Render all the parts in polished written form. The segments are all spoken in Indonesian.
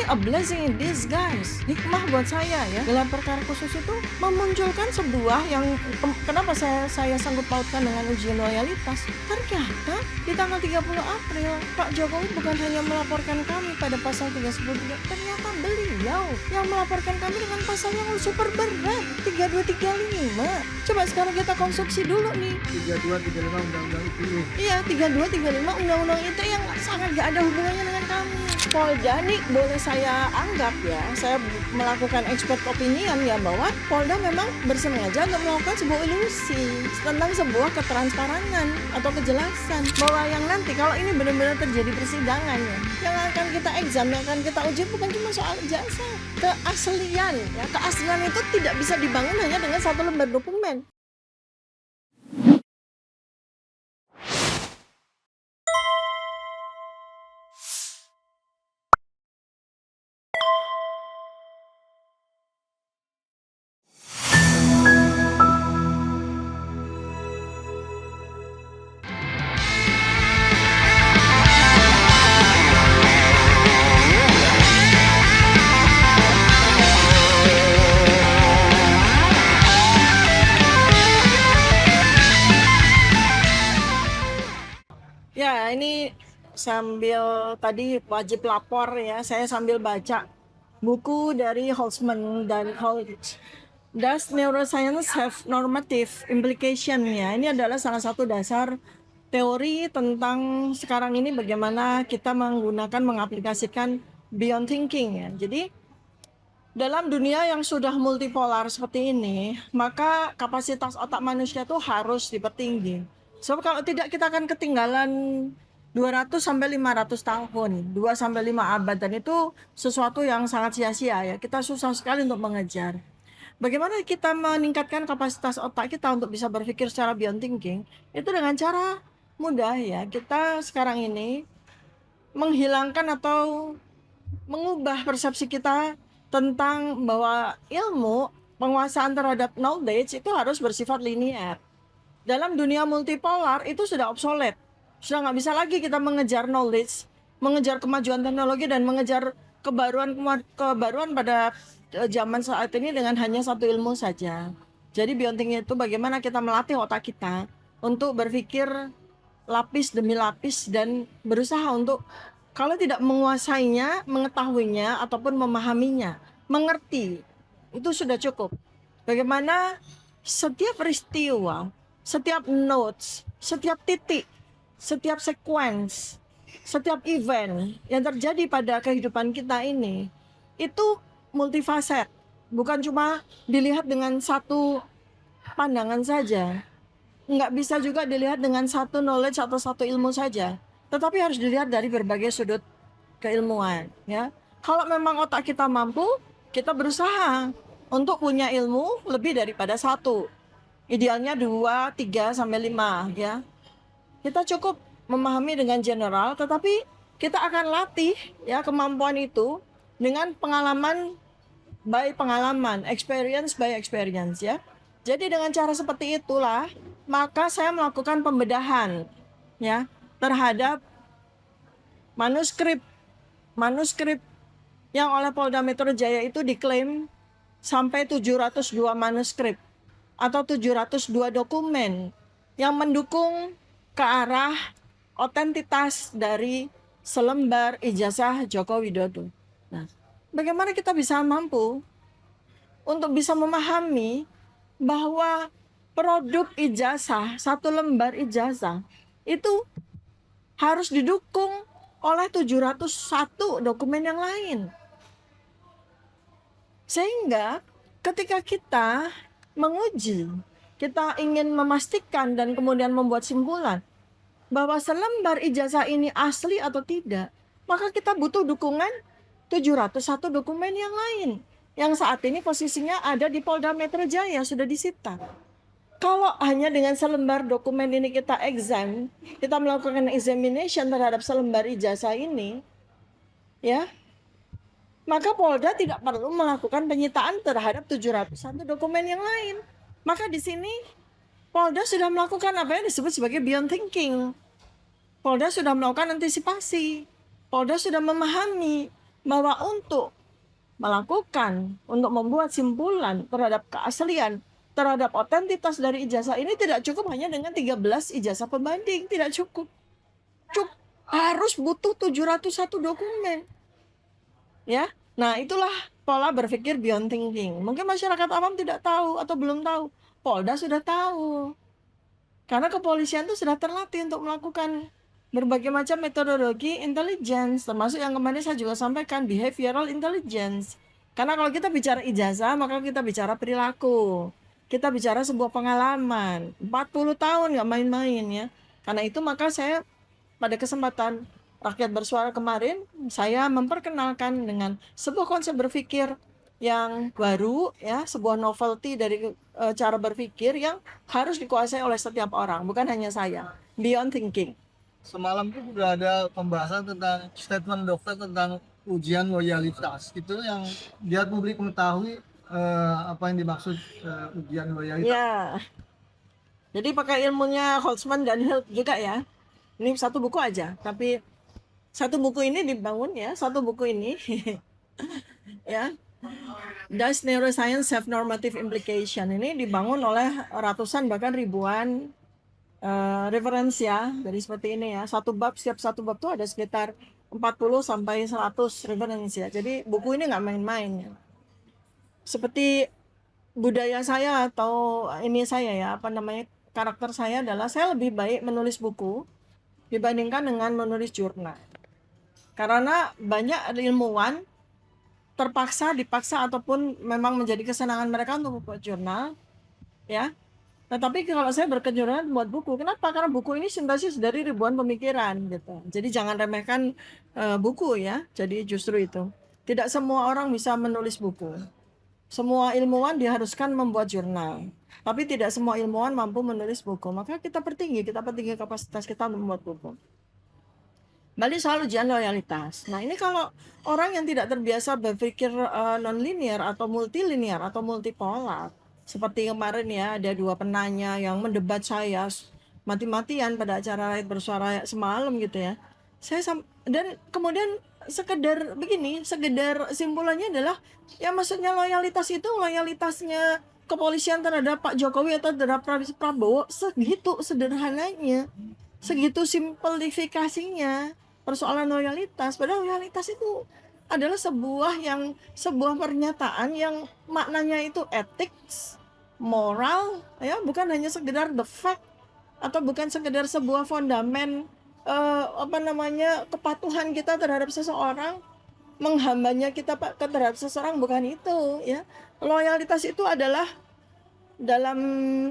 a blessing in disguise. Hikmah buat saya ya. Gelar perkara khusus itu memunculkan sebuah yang kenapa saya sanggup pautkan dengan ujian loyalitas. Ternyata di tanggal 30 April Pak Jokowi bukan hanya melaporkan kami pada pasal 313, ternyata beliau yang melaporkan kami dengan pasal yang super berat 3235. Coba sekarang kita konstruksi dulu nih. 3235 Undang-Undang ITE. Iya, 3235 Undang-Undang ITE yang sangat gak ada hubungannya dengan kami. Polda nih boleh saya anggap ya, saya melakukan expert opinion ya, bahwa Polda memang bersengaja untuk melakukan sebuah ilusi tentang sebuah keteransparangan atau kejelasan bahwa yang nanti kalau ini benar-benar terjadi persidangan ya, yang akan kita exam, yang akan kita uji bukan cuma soal jasa, keaslian ya. Keaslian itu tidak bisa dibangun hanya dengan satu lembar dokumen. Ya, ini sambil tadi wajib lapor ya, saya sambil baca buku dari Holtzman dan Holtz. Does neuroscience have normative implication ya? Ini adalah salah satu dasar teori tentang sekarang ini bagaimana kita mengaplikasikan beyond thinking ya. Jadi dalam dunia yang sudah multipolar seperti ini, maka kapasitas otak manusia itu harus dipertinggi. Sebab kalau tidak kita akan ketinggalan 200 sampai 500 tahun, 2 sampai 5 abad, dan itu sesuatu yang sangat sia-sia ya. Kita susah sekali untuk mengejar. Bagaimana kita meningkatkan kapasitas otak kita untuk bisa berpikir secara beyond thinking? Itu dengan cara mudah ya. Kita sekarang ini menghilangkan atau mengubah persepsi kita tentang bahwa ilmu, penguasaan terhadap knowledge itu harus bersifat linear. Dalam dunia multipolar itu sudah obsolete. Sudah nggak bisa lagi kita mengejar knowledge, mengejar kemajuan teknologi dan mengejar kebaruan pada zaman saat ini dengan hanya satu ilmu saja. Jadi beyond thinking itu bagaimana kita melatih otak kita untuk berpikir lapis demi lapis dan berusaha untuk kalau tidak menguasainya, mengetahuinya ataupun memahaminya, mengerti, itu sudah cukup. Bagaimana setiap peristiwa, setiap notes, setiap titik, setiap sequence, setiap event yang terjadi pada kehidupan kita ini itu multifaset, bukan cuma dilihat dengan satu pandangan saja. Nggak bisa juga dilihat dengan satu knowledge atau satu ilmu saja, tetapi harus dilihat dari berbagai sudut keilmuan ya. Kalau memang otak kita mampu, kita berusaha untuk punya ilmu lebih daripada satu. Idealnya 2, 3, sampai 5 ya. Kita cukup memahami dengan general, tetapi kita akan latih ya kemampuan itu dengan pengalaman by pengalaman, experience by experience ya. Jadi dengan cara seperti itulah maka saya melakukan pembedahan ya terhadap manuskrip yang oleh Polda Metro Jaya itu diklaim sampai 702 manuskrip atau 702 dokumen yang mendukung ke arah otentitas dari selembar ijazah Joko Widodo. Nah, bagaimana kita bisa mampu untuk bisa memahami bahwa produk ijazah, satu lembar ijazah itu harus didukung oleh 701 dokumen yang lain. Sehingga ketika kita menguji, kita ingin memastikan dan kemudian membuat simpulan bahwa selembar ijazah ini asli atau tidak, maka kita butuh dukungan 701 dokumen yang lain yang saat ini posisinya ada di Polda Metro Jaya, sudah disita. Kalau hanya dengan selembar dokumen ini kita exam, kita melakukan examination terhadap selembar ijazah ini, ya, maka Polda tidak perlu melakukan penyitaan terhadap 701 dokumen yang lain. Maka di sini Polda sudah melakukan apa yang disebut sebagai beyond thinking. Polda sudah melakukan antisipasi. Polda sudah memahami bahwa untuk membuat simpulan terhadap keaslian, terhadap otentitas dari ijazah ini tidak cukup hanya dengan 13 ijazah pembanding, tidak cukup. Harus butuh 701 dokumen. Ya. Nah, itulah pola berpikir beyond thinking. Mungkin masyarakat awam tidak tahu atau belum tahu. Polda sudah tahu. Karena kepolisian itu sudah terlatih untuk melakukan berbagai macam metodologi intelligence, termasuk yang kemarin saya juga sampaikan, behavioral intelligence. Karena kalau kita bicara ijazah, maka kita bicara perilaku. Kita bicara sebuah pengalaman. 40 tahun nggak main-main ya. Karena itu maka saya pada kesempatan Rakyat Bersuara kemarin, saya memperkenalkan dengan sebuah konsep berpikir yang baru, ya, sebuah novelty dari cara berpikir yang harus dikuasai oleh setiap orang, bukan hanya saya. Beyond thinking. Semalam tuh udah ada pembahasan tentang statement dokter tentang ujian loyalitas. Itu yang biar publik mengetahui apa yang dimaksud ujian loyalitas. Ya, jadi pakai ilmunya Holtzman dan Hilt juga ya. Ini satu buku aja, tapi satu buku ini dibangun ya, satu buku ini ya. Does Neuroscience Have Normative Implication? Ini dibangun oleh ratusan bahkan ribuan referensi ya. Jadi seperti ini ya. Setiap satu bab tuh ada sekitar 40 sampai 100 referensi ya. Jadi buku ini nggak main-main ya. Seperti budaya saya atau ini saya ya, karakter saya adalah saya lebih baik menulis buku dibandingkan dengan menulis jurnal. Karena banyak ilmuwan dipaksa ataupun memang menjadi kesenangan mereka untuk membuat jurnal, ya. Nah, tapi kalau saya berkejujuran buat buku, kenapa? Karena buku ini sintesis dari ribuan pemikiran, gitu. Jadi jangan remehkan buku ya. Jadi justru itu. Tidak semua orang bisa menulis buku. Semua ilmuwan diharuskan membuat jurnal. Tapi tidak semua ilmuwan mampu menulis buku. Maka kita pertinggi kapasitas kita membuat buku. Balik soal ujian loyalitas. Nah, ini kalau orang yang tidak terbiasa berpikir non-linear atau multilinear atau multipolar, seperti kemarin ya, ada dua penanya yang mendebat saya mati-matian pada acara Rakyat Bersuara semalam gitu ya. Dan kemudian sekedar simpulannya adalah, ya maksudnya loyalitas itu loyalitasnya kepolisian terhadap Pak Jokowi atau terhadap Prabowo, segitu sederhananya, segitu simplifikasinya persoalan loyalitas. Padahal loyalitas itu adalah sebuah pernyataan yang maknanya itu ethics, moral, ya, bukan hanya sekedar the fact atau bukan sekedar sebuah fondamen kepatuhan kita terhadap seseorang, menghambanya kita terhadap seseorang, bukan itu ya. Loyalitas itu adalah, dalam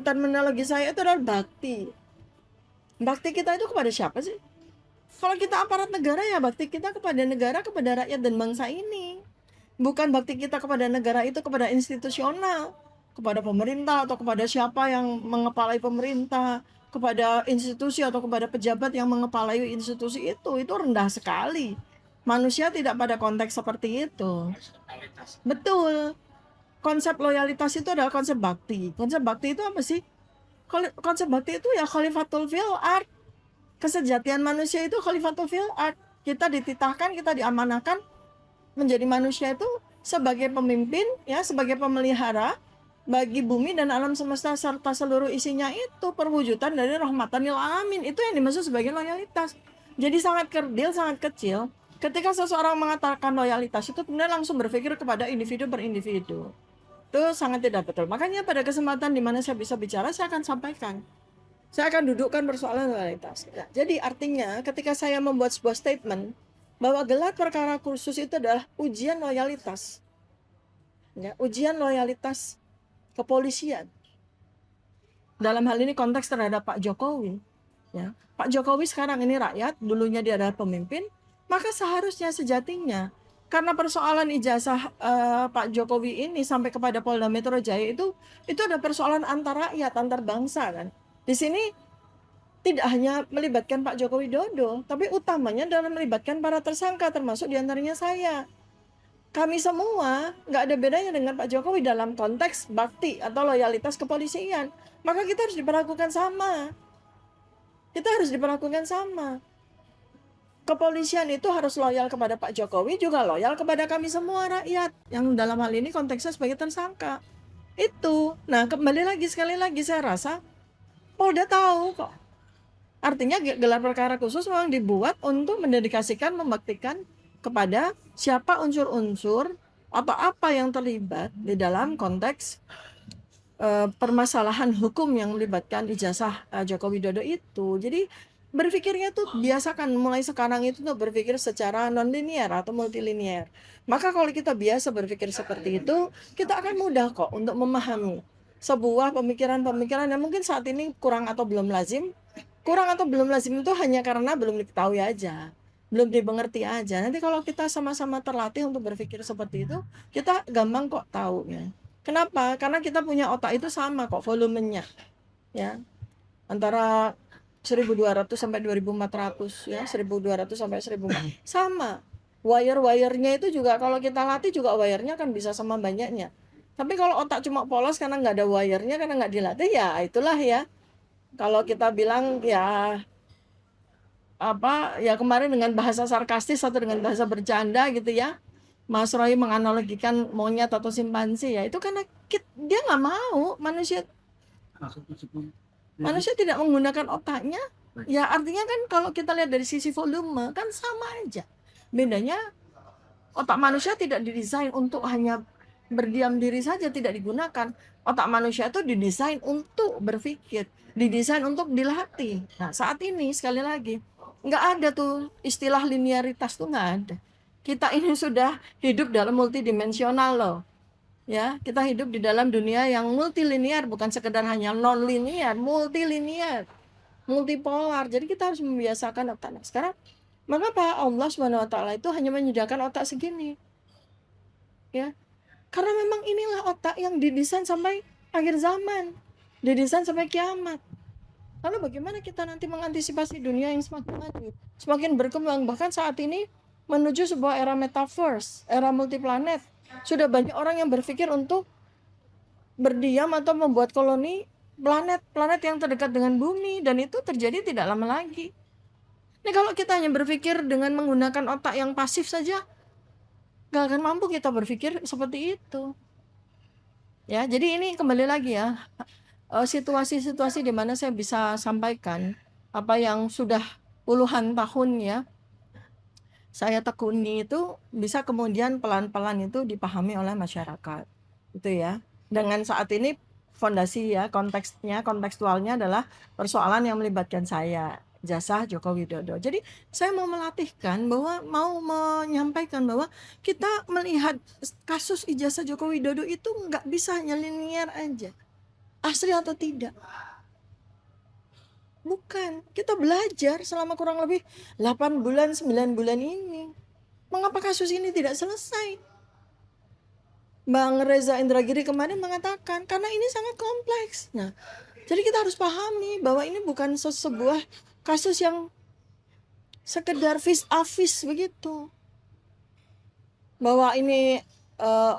terminologi saya, itu adalah bakti. Bakti kita itu kepada siapa sih? Kalau kita aparat negara, ya bakti kita kepada negara, kepada rakyat dan bangsa ini. Bukan bakti kita kepada negara itu kepada institusional, kepada pemerintah atau kepada siapa yang mengepalai pemerintah, kepada institusi atau kepada pejabat yang mengepalai institusi itu rendah sekali. Manusia tidak pada konteks seperti itu. Betul. Konsep loyalitas itu adalah konsep bakti. Konsep bakti itu apa sih? Konsep bakti itu ya khalifatul fil ard. Kesejatian manusia itu khalifatul fil ard. Kita dititahkan, kita diamanahkan menjadi manusia itu sebagai pemimpin, ya, sebagai pemelihara bagi bumi dan alam semesta serta seluruh isinya, itu perwujudan dari rahmatan lil alamin. Itu yang dimaksud sebagai loyalitas. Jadi sangat kerdil, sangat kecil. Ketika seseorang mengatakan loyalitas, itu kemudian langsung berpikir kepada individu per individu. Itu sangat tidak betul. Makanya pada kesempatan di mana saya bisa bicara, saya akan sampaikan. Saya akan dudukkan persoalan loyalitas. Ya, jadi artinya ketika saya membuat sebuah statement bahwa gelar perkara kursus itu adalah ujian loyalitas, ya, ujian loyalitas kepolisian. Dalam hal ini konteks terhadap Pak Jokowi. Ya, Pak Jokowi sekarang ini rakyat, dulunya dia adalah pemimpin, maka seharusnya sejatinya karena persoalan ijazah Pak Jokowi ini sampai kepada Polda Metro Jaya itu ada persoalan antar rakyat, antar bangsa kan. Di sini tidak hanya melibatkan Pak Joko Widodo, tapi utamanya dalam melibatkan para tersangka, termasuk diantaranya saya. Kami semua nggak ada bedanya dengan Pak Jokowi dalam konteks bakti atau loyalitas kepolisian. Maka kita harus diperlakukan sama. Kita harus diperlakukan sama. kepolisian itu harus loyal kepada Pak Jokowi, juga loyal kepada kami semua rakyat yang dalam hal ini konteksnya sebagai tersangka. Itu. Nah, kembali lagi sekali lagi saya rasa Polda tahu kok. Artinya gelar perkara khusus memang dibuat untuk mendedikasikan, membuktikan kepada siapa unsur-unsur atau apa yang terlibat di dalam konteks permasalahan hukum yang melibatkan ijazah Joko Widodo itu. Jadi berpikirnya tuh biasakan mulai sekarang itu tuh berpikir secara non-linear atau multilinear. Maka kalau kita biasa berpikir seperti itu, kita akan mudah kok untuk memahami sebuah pemikiran-pemikiran yang mungkin saat ini kurang atau belum lazim. Kurang atau belum lazim itu hanya karena belum diketahui aja, belum dimengerti aja. Nanti kalau kita sama-sama terlatih untuk berpikir seperti itu, kita gampang kok tahu ya. Kenapa? Karena kita punya otak itu sama kok volumenya, ya. Antara 1200 sampai 2400 ya, 1200 sampai 1400 sama. Wire-wirenya itu juga kalau kita latih juga wirenya kan bisa sama banyaknya. Tapi kalau otak cuma polos karena nggak ada wirenya, karena nggak dilatih, ya itulah ya. Kalau kita bilang ya apa ya kemarin dengan bahasa sarkastis atau dengan bahasa bercanda gitu ya, Mas Roy menganalogikan monyet atau simpanse, ya itu karena dia nggak mau manusia tidak menggunakan otaknya. Ya artinya kan kalau kita lihat dari sisi volume kan sama aja. Bedanya otak manusia tidak didesain untuk hanya berdiam diri saja, tidak digunakan. Otak manusia itu didesain untuk berpikir, didesain untuk dilatih. Nah saat ini sekali lagi nggak ada tuh istilah linearitas tuh nggak ada. Kita ini sudah hidup dalam multidimensional loh. Ya, kita hidup di dalam dunia yang multilinear, bukan sekedar hanya non-linear, multilinear, multipolar. Jadi kita harus membiasakan otak. Nah, sekarang mengapa Allah Subhanahu wa taala itu hanya menyediakan otak segini? Ya. Karena memang inilah otak yang didesain sampai akhir zaman, didesain sampai kiamat. Lalu bagaimana kita nanti mengantisipasi dunia yang semakin maju, semakin berkembang, bahkan saat ini menuju sebuah era metaverse, era multiplanet. Sudah banyak orang yang berpikir untuk berdiam atau membuat koloni planet yang terdekat dengan bumi, dan itu terjadi tidak lama lagi. Ini kalau kita hanya berpikir dengan menggunakan otak yang pasif saja, gak akan mampu kita berpikir seperti itu. Ya, jadi ini kembali lagi ya, situasi-situasi di mana saya bisa sampaikan apa yang sudah puluhan tahun ya saya tekuni itu bisa kemudian pelan-pelan itu dipahami oleh masyarakat, itu ya. Dengan saat ini fondasi ya kontekstualnya adalah persoalan yang melibatkan saya, jasa Joko Widodo. Jadi saya mau melatihkan bahwa mau menyampaikan bahwa kita melihat kasus ijazah Joko Widodo itu nggak bisa hanya linear aja, asli atau tidak. Bukan, kita belajar selama kurang lebih 8 bulan, 9 bulan ini. Mengapa kasus ini tidak selesai? Bang Reza Indragiri kemarin mengatakan, karena ini sangat kompleks. Nah, jadi kita harus pahami bahwa ini bukan sebuah kasus yang sekedar vis a vis begitu. Bahwa ini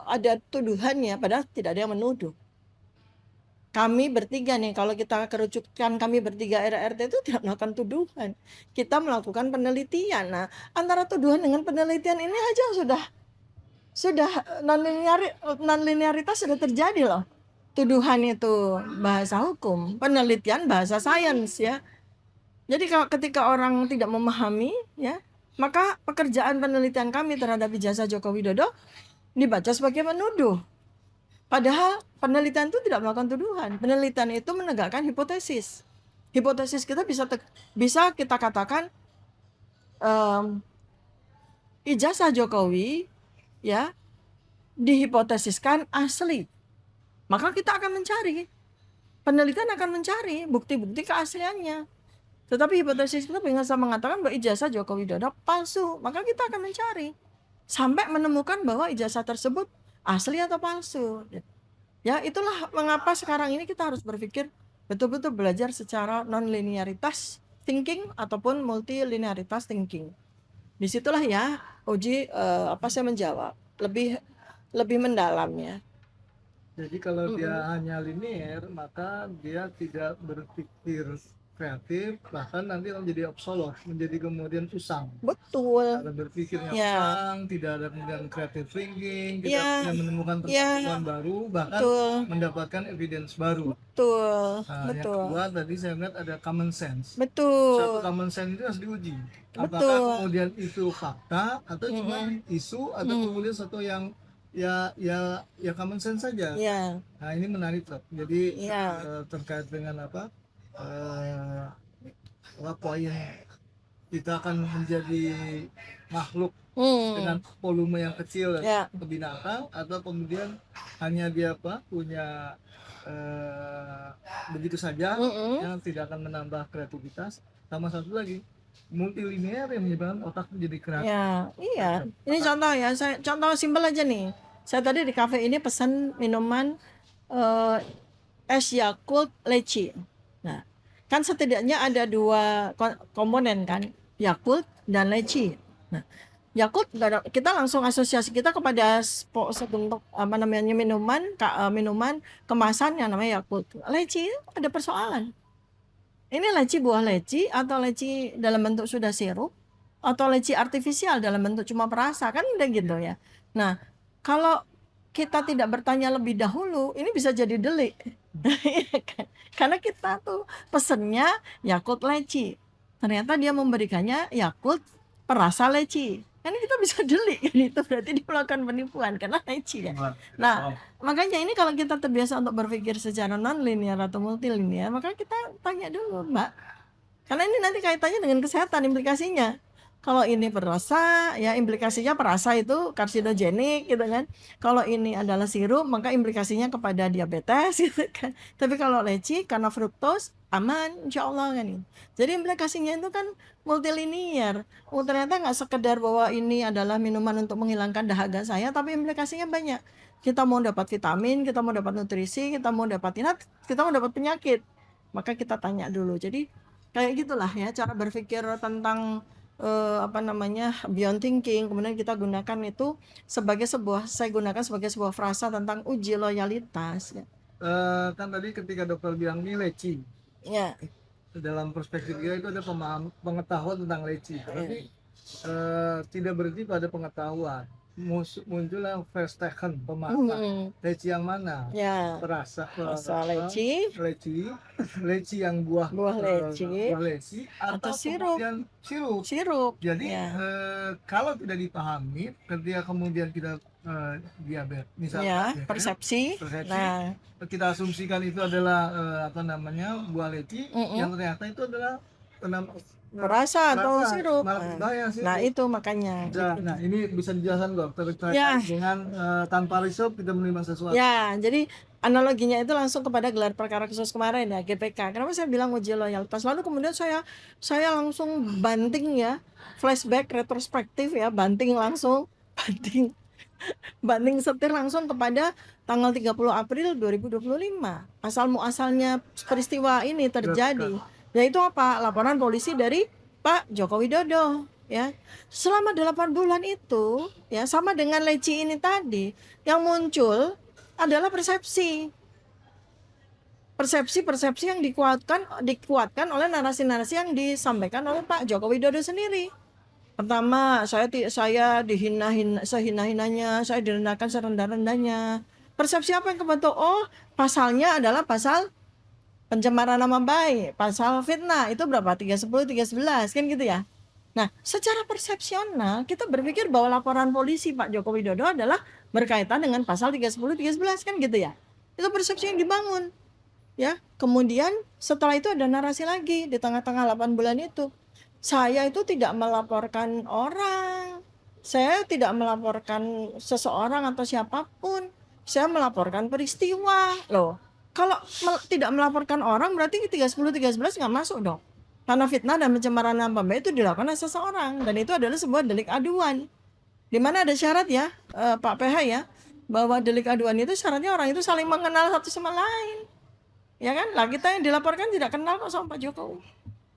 ada tuduhannya, padahal tidak ada yang menuduh. Kami bertiga nih, kalau kita kerucutkan kami bertiga RRT itu tidak melakukan tuduhan. Kita melakukan penelitian. Nah, antara tuduhan dengan penelitian ini aja sudah non-linearitas sudah terjadi loh. Tuduhan itu bahasa hukum, penelitian bahasa sains ya. Jadi kalau ketika orang tidak memahami ya, maka pekerjaan penelitian kami terhadap ijazah Joko Widodo dibaca sebagai menuduh. Padahal penelitian itu tidak melakukan tuduhan. Penelitian itu menegakkan hipotesis. Hipotesis kita bisa kita katakan ijazah Jokowi ya dihipotesiskan asli. Maka kita akan mencari, penelitian akan mencari bukti-bukti keasliannya. Tetapi hipotesis kita bisa mengatakan bahwa ijazah Joko Widodo palsu. Maka kita akan mencari sampai menemukan bahwa ijazah tersebut asli atau palsu. Ya, itulah mengapa sekarang ini kita harus berpikir betul-betul belajar secara non-linearitas thinking ataupun multilinearitas thinking. Disitulah ya uji saya menjawab lebih mendalam ya. Jadi kalau dia hanya linear, maka dia tidak berpikir kreatif, bahkan nanti akan menjadi obsolete, menjadi kemudian usang. Betul. Cara berpikirnya Ya, usang, tidak ada kemudian creative thinking, tidak ya, menemukan ya, pengetahuan baru, bahkan betul, mendapatkan evidence baru. betul, Nah, yang betul, kedua tadi saya lihat ada common sense. Satu betul, common sense itu harus diuji. Apakah betul. kemudian itu fakta atau cuma Mm-mm. isu atau kemudian satu yang ya common sense saja. Ya, Nah, ini menarik loh. Jadi ya, terkait dengan eh, apa poin kita akan menjadi makhluk dengan hmm, volume yang kecil ya, ke binatang atau kemudian hanya dia punya eh, begitu saja mm-mm. yang tidak akan menambah kreativitas, sama satu lagi multilinear yang menyebabkan otak menjadi kreatif. Ya, iya. Ini contoh ya, saya contoh simpel aja nih. Saya tadi di kafe ini pesan minuman eh, es Yakult leci. Nah, kan setidaknya ada dua komponen kan, Yakult dan leci. Nah, Yakult kita langsung asosiasi kita kepada sebentuk apa namanya minuman kemasan yang namanya Yakult. Leci ada persoalan. Ini leci buah leci atau leci dalam bentuk sudah sirup atau leci artifisial dalam bentuk cuma perasa kan udah gitu ya. Nah, kalau kita tidak bertanya lebih dahulu, ini bisa jadi delik. Iya kan? Karena kita tuh pesennya Yakult leci. Ternyata dia memberikannya Yakult perasa leci. Kan kita bisa delik kan itu berarti dia melakukan penipuan karena leci ya. Nah, makanya ini kalau kita terbiasa untuk berpikir secara non linear atau multilinear, maka kita tanya dulu, Mbak. Karena ini nanti kaitannya dengan kesehatan implikasinya. Kalau ini perasa, ya implikasinya perasa itu karsinogenik gitu kan. Kalau ini adalah sirup, maka implikasinya kepada diabetes gitu kan. Tapi kalau leci karena fruktos aman, insya Allah kan ini. Jadi implikasinya itu kan multilinear. Oh, ternyata nggak sekedar bahwa ini adalah minuman untuk menghilangkan dahaga saya, tapi implikasinya banyak. Kita mau dapat vitamin, kita mau dapat nutrisi, kita mau dapat inat, kita mau dapat penyakit. Maka kita tanya dulu. Jadi kayak gitulah ya cara berpikir tentang apa namanya beyond thinking. Kemudian kita gunakan itu saya gunakan sebagai sebuah frasa tentang uji loyalitas ya. Kan tadi ketika dokter bilang ini leci, Ya, dalam perspektif dia itu ada pengetahuan tentang leci, tapi ya. tidak berhenti pada pengetahuan. Muncullah first taken pemakna. Mhm. Leci yang mana? Ya, Perasa rasa leci, leci yang buah buah leci, buah leci atau atau sirup, kemudian sirup. sirup. Jadi Ya, kalau tidak dipahami, ketika kemudian kita diabetes, ya, misalkan, persepsi. persepsi, Nah, kita asumsikan itu adalah buah leci, yang mm-mm. ternyata itu adalah Perasa atau rasa, sirup. malah berbahaya sih. Nah, itu makanya. Nah, ini bisa dijelaskan kok terkait Ya, dengan tanpa riset kita menerima sesuatu. ya, jadi analoginya itu langsung kepada gelar perkara khusus kemarin ya GPK. Kenapa saya bilang uji loyalitas? Lalu kemudian saya langsung banting ya, flashback retrospektif ya, banting langsung, banting banting setir langsung kepada tanggal 30 April 2025. Asal muasalnya peristiwa ini terjadi, yaitu apa? Laporan polisi dari Pak Joko Widodo ya. Selama 8 bulan itu ya sama dengan leci ini tadi yang muncul adalah persepsi yang dikuatkan oleh narasi-narasi yang disampaikan oleh Pak Joko Widodo sendiri. Pertama, saya dihina-hina sehina-hinanya, saya direndahkan serendah-rendahnya. Persepsi apa yang kebentuk? Oh, pasalnya adalah pasal pencemaran nama baik, pasal fitnah. Itu berapa? 310, 311 kan gitu ya. Nah, secara persepsional kita berpikir bahwa laporan polisi Pak Joko Widodo adalah berkaitan dengan pasal 310, 311 kan gitu ya. Itu persepsi yang dibangun. Ya, kemudian setelah itu ada narasi lagi di tengah-tengah 8 bulan itu. Saya itu tidak melaporkan orang. Saya tidak melaporkan seseorang atau siapapun. Saya melaporkan peristiwa. Loh, kalau tidak melaporkan orang berarti 310 311 nggak masuk dong. Karena fitnah dan pencemaran nama baik itu dilakukan oleh seseorang dan itu adalah sebuah delik aduan. Di mana ada syarat ya, Pak PH ya, bahwa delik aduan itu syaratnya orang itu saling mengenal satu sama lain. Ya kan? Lah kita yang dilaporkan tidak kenal kok sama Pak Jokowi.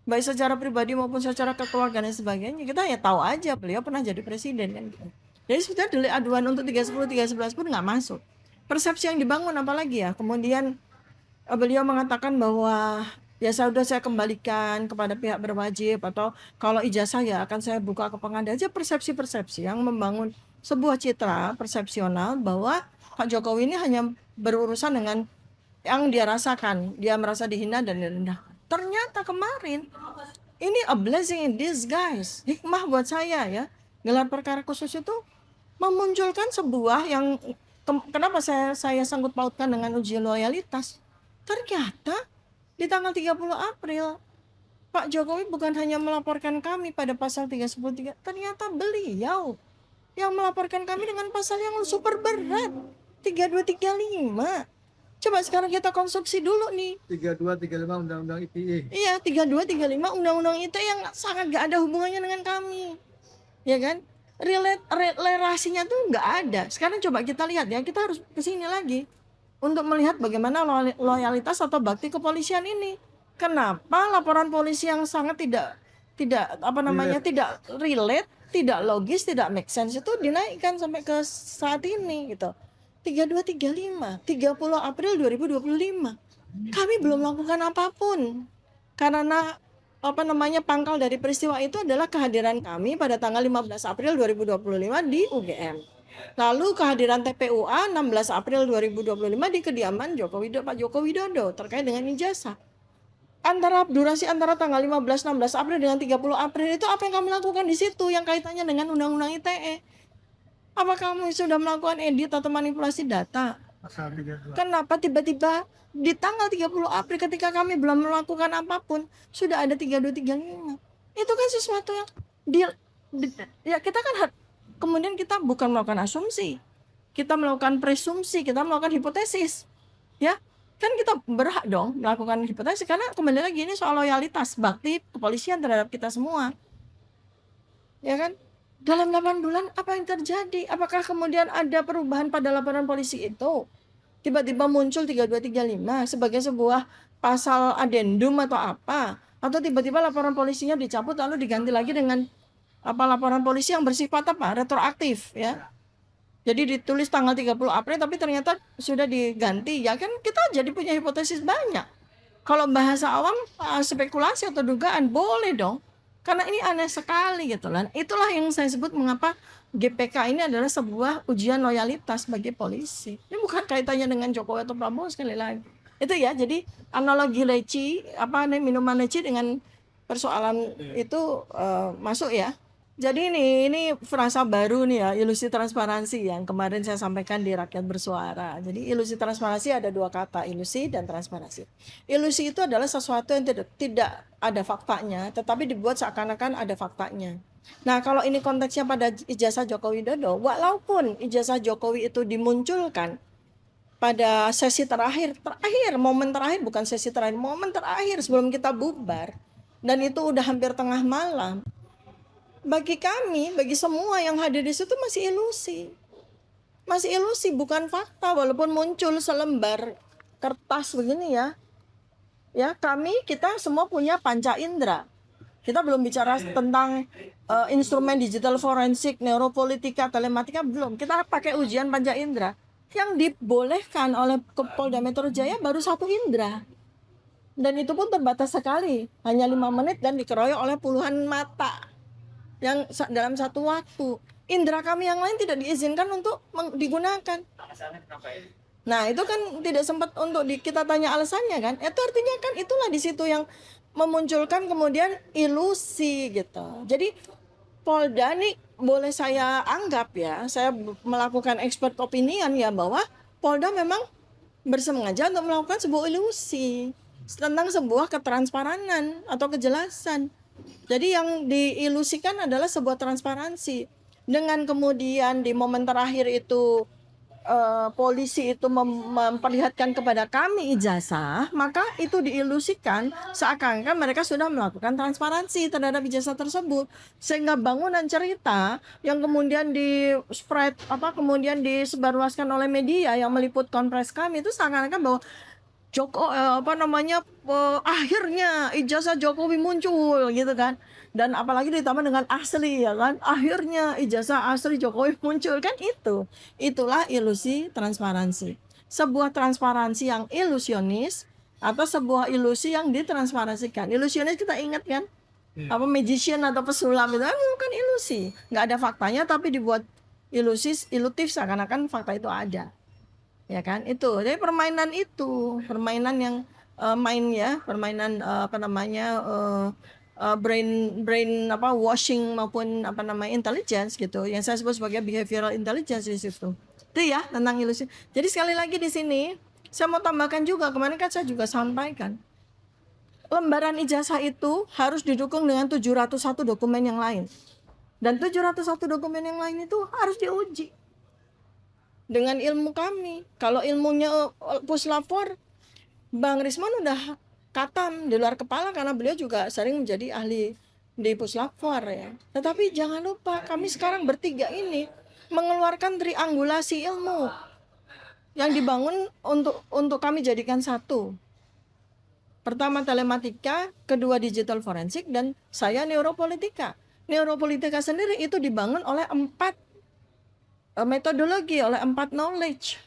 Baik secara pribadi maupun secara kekeluargaan dan sebagainya, kita ya tahu aja beliau pernah jadi presiden kan gitu. Jadi sebetulnya delik aduan untuk 310 311 pun nggak masuk. Persepsi yang dibangun apalagi ya. Kemudian beliau mengatakan bahwa ya sudah saya kembalikan kepada pihak berwajib, atau kalau ijazah ya akan saya buka ke pengadilan. Aja persepsi-persepsi yang membangun sebuah citra persepsional bahwa Pak Jokowi ini hanya berurusan dengan yang dia rasakan, dia merasa dihina dan direndahkan. Ternyata kemarin ini a blessing in disguise, hikmah buat saya ya. Gelar perkara khusus itu memunculkan sebuah yang kenapa saya sangkut pautkan dengan uji loyalitas. Ternyata di tanggal 30 April Pak Jokowi bukan hanya melaporkan kami pada pasal 313, ternyata beliau yang melaporkan kami dengan pasal yang super berat, 3235. Coba sekarang kita konstruksi dulu nih. 3235 Undang-Undang ITE. Iya, 3235 Undang-Undang ITE yang sangat gak ada hubungannya dengan kami. Ya kan? Relasinya tuh nggak ada. Sekarang coba kita lihat ya, kita harus kesini lagi untuk melihat bagaimana loyalitas atau bakti kepolisian ini. Kenapa laporan polisi yang sangat tidak tidak relate, tidak logis, tidak make sense itu dinaikkan sampai ke saat ini gitu. 3235, 30 April 2025. Kami belum melakukan apapun. Karena pangkal dari peristiwa itu adalah kehadiran kami pada tanggal 15 April 2025 di UGM. Lalu kehadiran TPUA 16 April 2025 di kediaman Pak Joko Widodo terkait dengan ijazah. Durasi antara tanggal 15-16 April dengan 30 April itu apa yang kami lakukan di situ yang kaitannya dengan Undang-Undang ITE? Apa kamu sudah melakukan edit atau manipulasi data? Pasal 32. Kenapa tiba-tiba di tanggal 30 April ketika kami belum melakukan apapun sudah ada 3235? Itu kan sesuatu yang ya kita kan kemudian kita bukan melakukan asumsi. Kita melakukan presumpsi, kita melakukan hipotesis. Ya, kan kita berhak dong melakukan hipotesis karena kembali lagi ini soal loyalitas bakti kepolisian terhadap kita semua. Ya kan? Dalam 8 bulan apa yang terjadi? Apakah kemudian ada perubahan pada laporan polisi itu? Tiba-tiba muncul 3235 sebagai sebuah pasal adendum atau apa? Atau tiba-tiba laporan polisinya dicabut lalu diganti lagi dengan laporan polisi yang bersifat retroaktif ya. Jadi ditulis tanggal 30 April tapi ternyata sudah diganti. Ya kan kita jadi punya hipotesis banyak. Kalau bahasa awam spekulasi atau dugaan boleh dong. Karena ini aneh sekali gitu lah. Itulah yang saya sebut mengapa GPK ini adalah sebuah ujian loyalitas bagi polisi. Ini bukan kaitannya dengan Jokowi atau Prabowo sekali lagi. Itu ya, jadi analogi leci, minuman leci dengan persoalan itu masuk ya. Jadi ini frasa baru nih ya, ilusi transparansi yang kemarin saya sampaikan di Rakyat Bersuara. Jadi ilusi transparansi ada dua kata, ilusi dan transparansi. Ilusi itu adalah sesuatu yang tidak ada faktanya, tetapi dibuat seakan-akan ada faktanya. Nah kalau ini konteksnya pada ijazah Joko Widodo, walaupun ijazah Jokowi itu dimunculkan pada sesi momen terakhir bukan sesi terakhir, momen terakhir sebelum kita bubar, dan itu udah hampir tengah malam. Bagi kami, bagi semua yang hadir di situ masih ilusi, bukan fakta. Walaupun muncul selembar kertas begini ya, kita semua punya panca indera. Kita belum bicara tentang instrumen digital forensik, neuropolitika, telematika, belum. Kita pakai ujian panca indera. Yang dibolehkan oleh Polda Metro Jaya baru 1 indera. Dan itu pun terbatas sekali, hanya 5 menit dan dikeroyok oleh puluhan mata yang dalam satu waktu. Indera kami yang lain tidak diizinkan untuk digunakan. Nah itu kan tidak sempat untuk kita tanya alasannya kan. Itu artinya kan itulah di situ yang memunculkan kemudian ilusi gitu. Jadi Polda nih boleh saya anggap ya, saya melakukan expert opinion ya, bahwa Polda memang bersengaja untuk melakukan sebuah ilusi tentang sebuah ketransparanan atau kejelasan. Jadi yang diilusikan adalah sebuah transparansi. Dengan kemudian di momen terakhir itu polisi itu memperlihatkan kepada kami ijazah, maka itu diilusikan seakan-akan mereka sudah melakukan transparansi terhadap ijazah tersebut. Sehingga bangunan cerita yang kemudian kemudian disebarluaskan oleh media yang meliput konferensi kami itu seakan-akan bahwa akhirnya ijazah Jokowi muncul gitu kan, dan apalagi ditambah dengan asli ya kan, akhirnya ijazah asli Jokowi muncul kan. Itulah ilusi transparansi, sebuah transparansi yang ilusionis atau sebuah ilusi yang ditransparasikan. Ilusionis kita ingat kan? Iya. Apa magician atau pesulap itu kan bukan ilusi, nggak ada faktanya tapi dibuat ilutif seakan-akan fakta itu ada, ya kan? Itu jadi permainan yang permainan brain apa washing maupun intelligence gitu, yang saya sebut sebagai behavioral intelligence di situ. Itu ya tentang ilusi. Jadi sekali lagi di sini saya mau tambahkan juga, kemarin kan saya juga sampaikan, lembaran ijazah itu harus didukung dengan 701 dokumen yang lain. Dan 701 dokumen yang lain itu harus diuji dengan ilmu kami. Kalau ilmunya puslapor, Bang Risman udah katam di luar kepala karena beliau juga sering menjadi ahli di puslapor ya. Tetapi jangan lupa kami sekarang bertiga ini mengeluarkan triangulasi ilmu yang dibangun untuk kami jadikan satu. Pertama telematika, kedua digital forensik, dan saya neuropolitika. Neuropolitika sendiri itu dibangun oleh 4 metodologi, oleh 4 knowledge.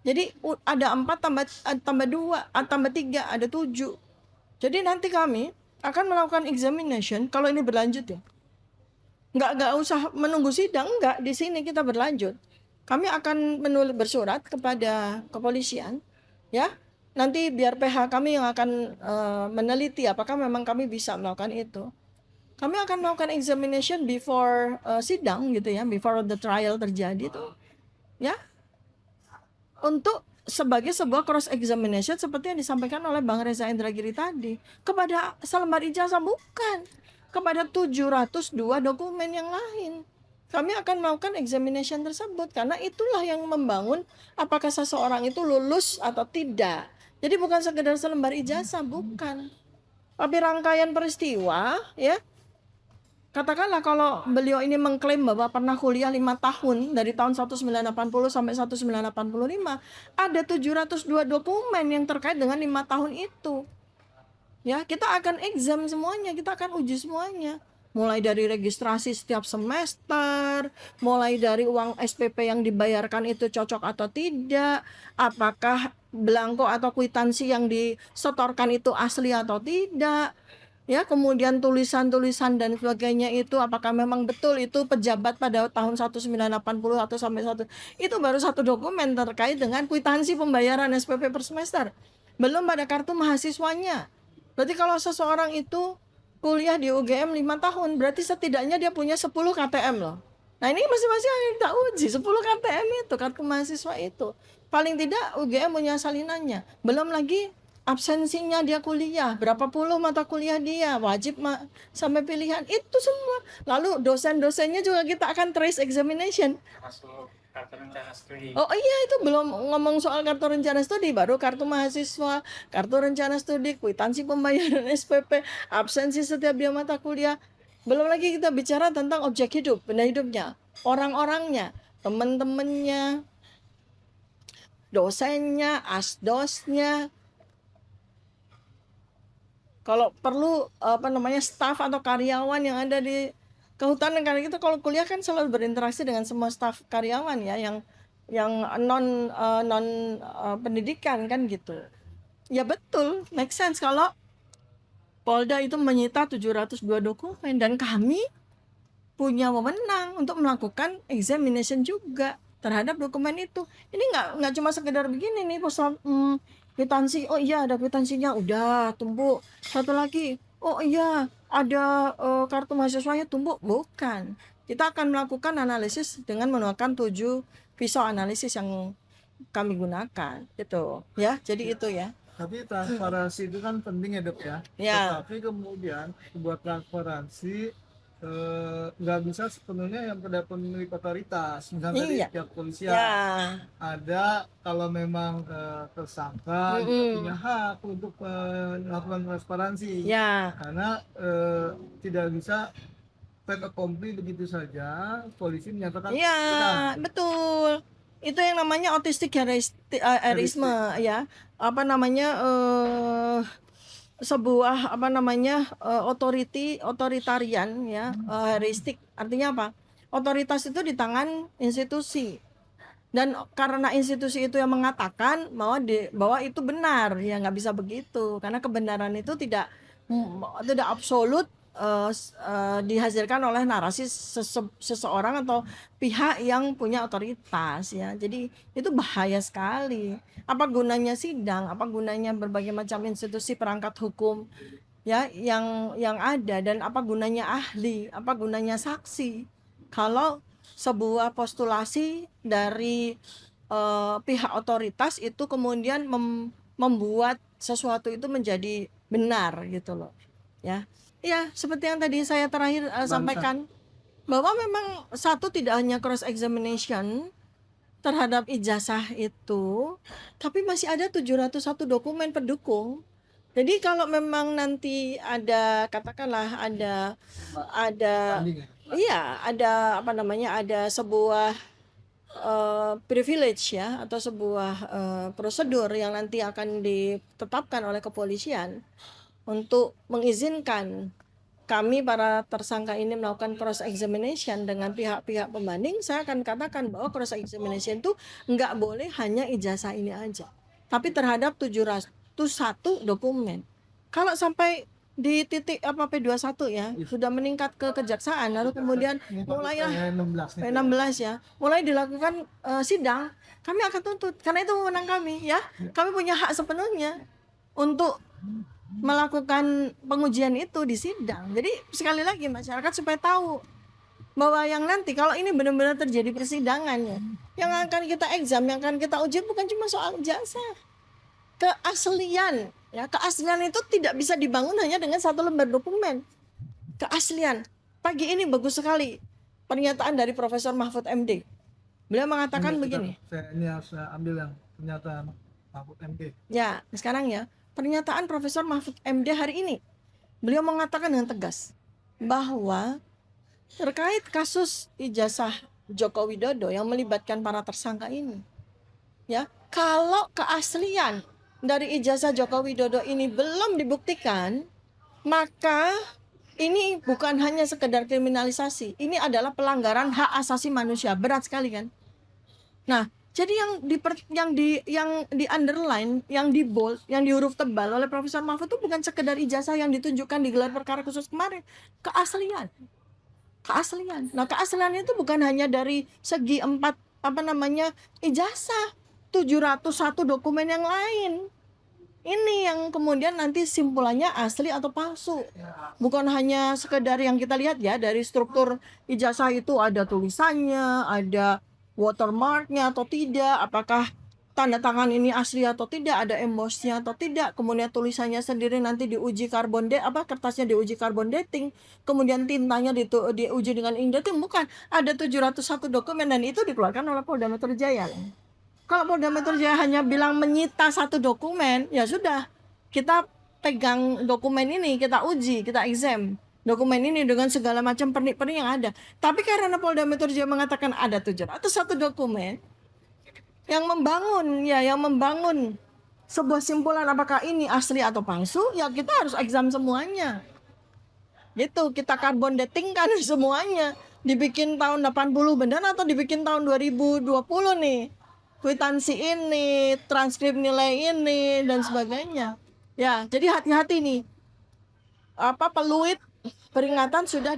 Jadi ada 4 tambah 2, tambah 3, ada 7. Jadi nanti kami akan melakukan examination kalau ini berlanjut ya. Nggak usah menunggu sidang, enggak, di sini kita berlanjut. Kami akan bersurat kepada kepolisian, ya. Nanti biar PH kami yang akan meneliti apakah memang kami bisa melakukan itu. Kami akan melakukan examination before sidang gitu ya, before the trial terjadi tuh, ya, untuk sebagai sebuah cross examination seperti yang disampaikan oleh Bang Reza Indragiri tadi kepada selembar ijazah, bukan kepada 702 dokumen yang lain. Kami akan melakukan examination tersebut karena itulah yang membangun apakah seseorang itu lulus atau tidak. Jadi bukan sekedar selembar ijazah, bukan. Tapi rangkaian peristiwa, ya. Katakanlah kalau beliau ini mengklaim bahwa pernah kuliah 5 tahun dari tahun 1980 sampai 1985, ada 702 dokumen yang terkait dengan 5 tahun itu. Ya, kita akan exam semuanya, kita akan uji semuanya. Mulai dari registrasi setiap semester, mulai dari uang SPP yang dibayarkan itu cocok atau tidak, apakah belangko atau kwitansi yang disetorkan itu asli atau tidak, ya, kemudian tulisan-tulisan dan sebagainya itu apakah memang betul itu pejabat pada tahun 1980 atau sampai itu baru satu dokumen terkait dengan kwitansi pembayaran SPP per semester, belum pada kartu mahasiswanya. Berarti kalau seseorang itu kuliah di UGM 5 tahun, berarti setidaknya dia punya 10 KTM loh. Nah ini masing-masing yang kita uji, 10 KTM itu, kartu mahasiswa itu. Paling tidak UGM punya salinannya. Belum lagi absensinya dia kuliah, berapa puluh mata kuliah dia, wajib sampai pilihan, itu semua. Lalu dosen-dosennya juga kita akan trace examination. Masuk kartu rencana studi. Oh iya, itu belum ngomong soal kartu rencana studi, baru kartu mahasiswa, kartu rencana studi, kwitansi pembayaran SPP, absensi setiap dia mata kuliah. Belum lagi kita bicara tentang objek hidup, benda hidupnya, orang-orangnya, teman-temannya, dosennya, asdosnya. Kalau perlu staf atau karyawan yang ada di kehutanan, karena kita kalau kuliah kan selalu berinteraksi dengan semua staf karyawan ya, yang non pendidikan kan gitu. Ya betul, make sense kalau Polda itu menyita 702 dokumen dan kami punya wewenang untuk melakukan examination juga terhadap dokumen itu. Ini nggak cuma sekedar begini nih, kwitansi, oh iya ada kwitansinya, udah tumpuk. Satu lagi, oh iya ada kartu mahasiswanya, tumpuk. Bukan, kita akan melakukan analisis dengan menggunakan 7 pisau analisis yang kami gunakan gitu ya. Jadi itu ya. Tapi transparansi itu kan penting ya dok ya. Ya. Tetapi kemudian buat transparansi nggak bisa sepenuhnya yang pada pemilik otoritas. Misalnya tadi Iya. pihak polisian Ya. ada, kalau memang tersangka punya hak untuk melakukan transparansi. Ya. Karena tidak bisa fait accompli begitu saja polisi menyatakan Iya, benar. betul. Itu yang namanya autistic heurisme ya. Sebuah otoritarian ya, heuristik. Artinya apa? Otoritas itu di tangan institusi. Dan karena institusi itu yang mengatakan bahwa itu benar, ya nggak bisa begitu karena kebenaran itu tidak absolut dihasilkan oleh narasi seseorang atau pihak yang punya otoritas ya. Jadi itu bahaya sekali. Apa gunanya sidang? Apa gunanya berbagai macam institusi perangkat hukum ya yang ada, dan apa gunanya ahli? Apa gunanya saksi? Kalau sebuah postulasi dari pihak otoritas itu kemudian membuat sesuatu itu menjadi benar gitu loh ya. Ya seperti yang tadi saya terakhir sampaikan, bahwa memang satu, tidak hanya cross examination terhadap ijazah itu, tapi masih ada 701 dokumen pendukung. Jadi kalau memang nanti ada, katakanlah ada Banding ya. iya, ada apa namanya, ada sebuah privilege ya, atau sebuah prosedur yang nanti akan ditetapkan oleh kepolisian untuk mengizinkan kami para tersangka ini melakukan cross examination dengan pihak-pihak pembanding. Saya akan katakan bahwa cross examination itu nggak boleh hanya ijazah ini aja, tapi terhadap 701 dokumen. Kalau sampai di titik P21 ya, sudah meningkat ke kejaksaan, lalu kemudian mulailah P16 ya, mulai dilakukan sidang, kami akan tuntut karena itu wewenang kami ya. Kami punya hak sepenuhnya untuk melakukan pengujian itu di sidang. Jadi sekali lagi masyarakat supaya tahu bahwa yang nanti kalau ini benar-benar terjadi persidangannya, yang akan kita exam, yang akan kita uji bukan cuma soal jasa, keaslian ya. Keaslian itu tidak bisa dibangun hanya dengan satu lembar dokumen. Keaslian. Pagi ini bagus sekali pernyataan dari Profesor Mahfud MD. Beliau mengatakan begini. Ini harus ambil yang pernyataan Mahfud MD. Ya, sekarang ya, pernyataan Profesor Mahfud MD hari ini. Beliau mengatakan dengan tegas bahwa terkait kasus ijazah Joko Widodo yang melibatkan para tersangka ini, ya, kalau keaslian dari ijazah Joko Widodo ini belum dibuktikan, maka ini bukan hanya sekedar kriminalisasi, ini adalah pelanggaran hak asasi manusia, berat sekali kan. Nah, jadi yang di underline, yang di bold, yang di huruf tebal oleh Profesor Mahfud itu bukan sekedar ijazah yang ditunjukkan di gelar perkara khusus kemarin, keaslian. Nah, keaslian itu bukan hanya dari segi ijazah, 701 dokumen yang lain. Ini yang kemudian nanti simpulannya asli atau palsu. Bukan hanya sekedar yang kita lihat ya, dari struktur ijazah itu ada tulisannya, ada watermarknya atau tidak, apakah tanda tangan ini asli atau tidak, ada embossnya atau tidak, kemudian tulisannya sendiri nanti diuji kertasnya diuji carbon dating, kemudian tintanya diuji dengan ink dating. Bukan, ada 701 dokumen dan itu dikeluarkan oleh Polda Metro Jaya. Kalau Polda Metro Jaya hanya bilang menyita satu dokumen, ya sudah, kita pegang dokumen ini, kita uji, kita exam dokumen ini dengan segala macam pernik-pernik yang ada. Tapi karena Polda Metro Jaya mengatakan ada 701 dokumen yang membangun sebuah simpulan apakah ini asli atau palsu, ya kita harus exam semuanya. Gitu, kita carbon dating kan semuanya. Dibikin tahun 80 benar atau dibikin tahun 2020 nih. Kwitansi ini, transkrip nilai ini, dan sebagainya. Ya, jadi hati-hati nih. Peluit peringatan sudah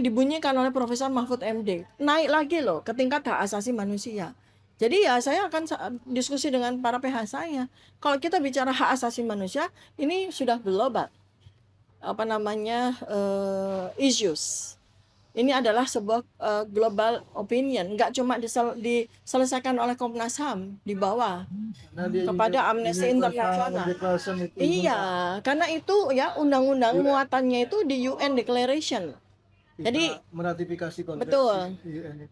dibunyikan oleh Profesor Mahfud MD. Naik lagi loh ke tingkat hak asasi manusia. Jadi ya saya akan diskusi dengan para pihak saya. Kalau kita bicara hak asasi manusia, ini sudah global. Issues. Ini adalah sebuah global opinion, nggak cuma diselesaikan oleh Komnas HAM di bawah kepada Amnesty International. Iya, karena itu ya undang-undang muatannya itu di UN Declaration. Jadi meratifikasi konvensi. Betul.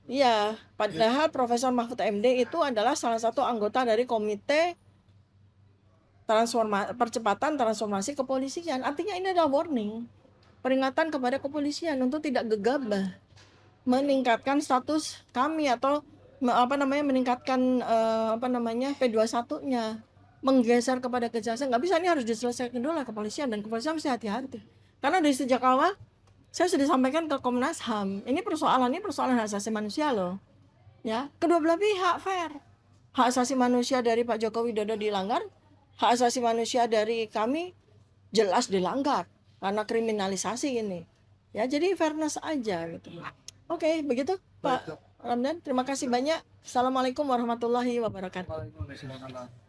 Iya, padahal Profesor Mahfud MD itu adalah salah satu anggota dari Komite Percepatan Transformasi Kepolisian. Artinya ini adalah warning, peringatan kepada kepolisian untuk tidak gegabah meningkatkan status kami atau meningkatkan P21-nya, menggeser kepada kejaksaan. Nggak bisa, ini harus diselesaikan dulu lah kepolisian, dan kepolisian mesti hati-hati. Karena dari sejak awal saya sudah sampaikan ke Komnas HAM, ini persoalan hak asasi manusia loh. Ya, kedua belah pihak fair. Hak asasi manusia dari Pak Joko Widodo dilanggar, hak asasi manusia dari kami jelas dilanggar karena kriminalisasi ini. Ya, jadi fairness aja gitu. Oke, begitu Pak Baik, Dok. Ramdan. Terima kasih banyak. Assalamualaikum warahmatullahi wabarakatuh. Waalaikumsalam.